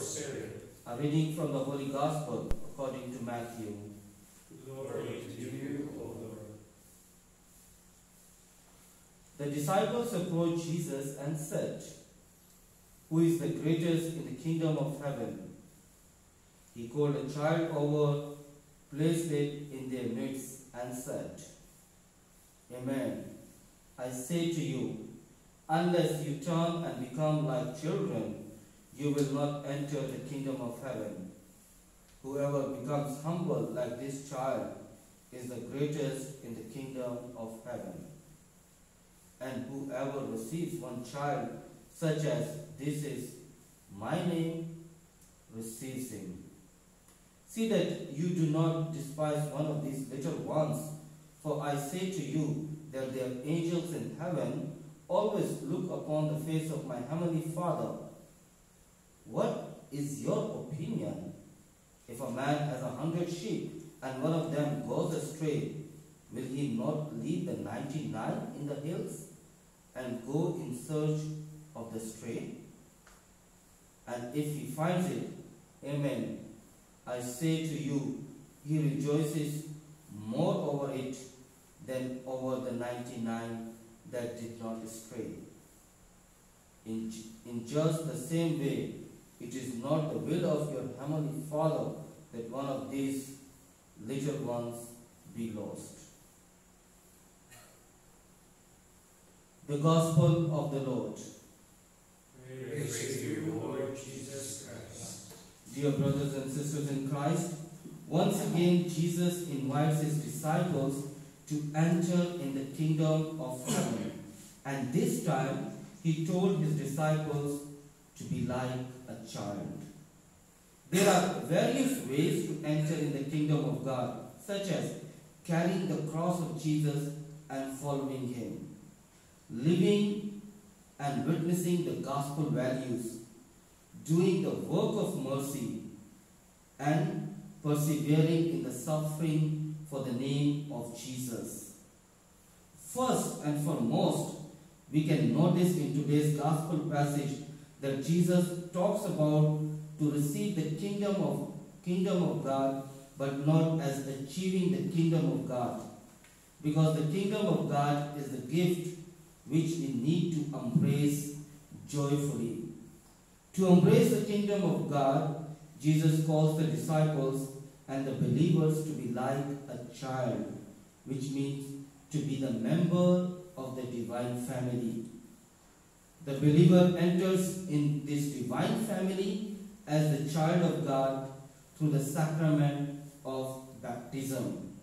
Spirit. A reading from the Holy Gospel according to Matthew. Glory to you, O Lord. The disciples approached Jesus and said, "Who is the greatest in the kingdom of heaven?" He called a child over, placed it in their midst, and said, "Amen. I say to you, unless you turn and become like children, you will not enter the kingdom of heaven. Whoever becomes humble like this child is the greatest in the kingdom of heaven. And whoever receives one child such as this is my name receives him. See that you do not despise one of these little ones, for I say to you that their angels in heaven always look upon the face of my heavenly Father. What is your opinion? If a man has 100 sheep and one of them goes astray, will he not leave the 99 in the hills and go in search of the stray? And if he finds it, amen, I say to you, he rejoices more over it than over the 99 that did not stray. In just the same way, it is not the will of your heavenly Father that one of these little ones be lost." The Gospel of the Lord. Praise to you, Lord Jesus Christ. Dear brothers and sisters in Christ, once again Jesus invites his disciples to enter in the kingdom of heaven. And this time he told his disciples to be like a child. There are various ways to enter in the kingdom of God, such as carrying the cross of Jesus and following him, living and witnessing the gospel values, doing the work of mercy, and persevering in the suffering for the name of Jesus. First and foremost, we can notice in today's gospel passage that Jesus talks about to receive the kingdom of God, but not as achieving the kingdom of God. Because the kingdom of God is the gift which we need to embrace joyfully. To embrace the kingdom of God, Jesus calls the disciples and the believers to be like a child, which means to be the member of the divine family. The believer enters in this divine family as the child of God through the sacrament of baptism.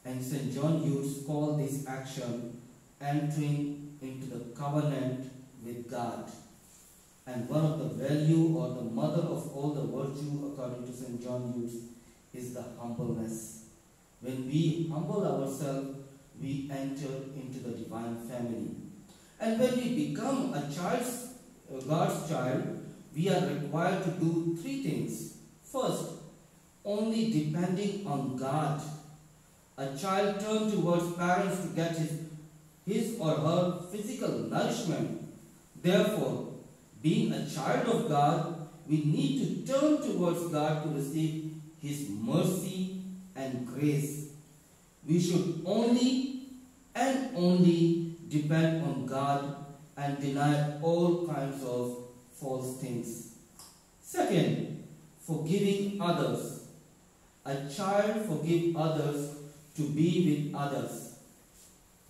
And St. John Hughes called this action entering into the covenant with God. And one of the value or the mother of all the virtue, according to St. John Hughes, is the humbleness. When we humble ourselves, we enter into the divine family. And when we become God's child, we are required to do three things. First, only depending on God. A child turns towards parents to get his or her physical nourishment. Therefore, being a child of God, we need to turn towards God to receive his mercy and grace. We should only and only depend on God and deny all kinds of false things. Second, forgiving others. A child forgives others to be with others.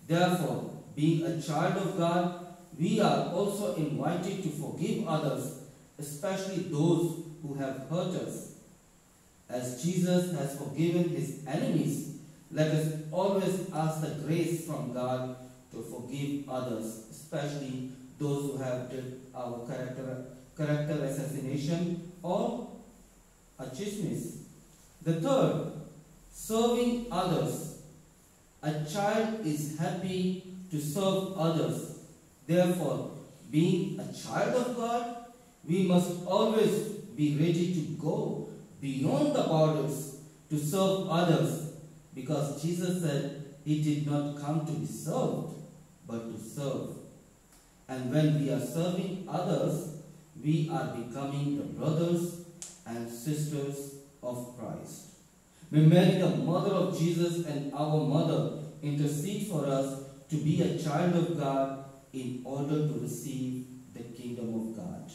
Therefore, being a child of God, we are also invited to forgive others, especially those who have hurt us. As Jesus has forgiven his enemies, let us always ask the grace from God to forgive others, especially those who have did our character assassination or a chismis. The third, serving others. A child is happy to serve others. Therefore, being a child of God, we must always be ready to go beyond the borders to serve others, because Jesus said he did not come to be served, but to serve. And when we are serving others, we are becoming the brothers and sisters of Christ. May Mary, the mother of Jesus and our mother, intercede for us to be a child of God in order to receive the kingdom of God.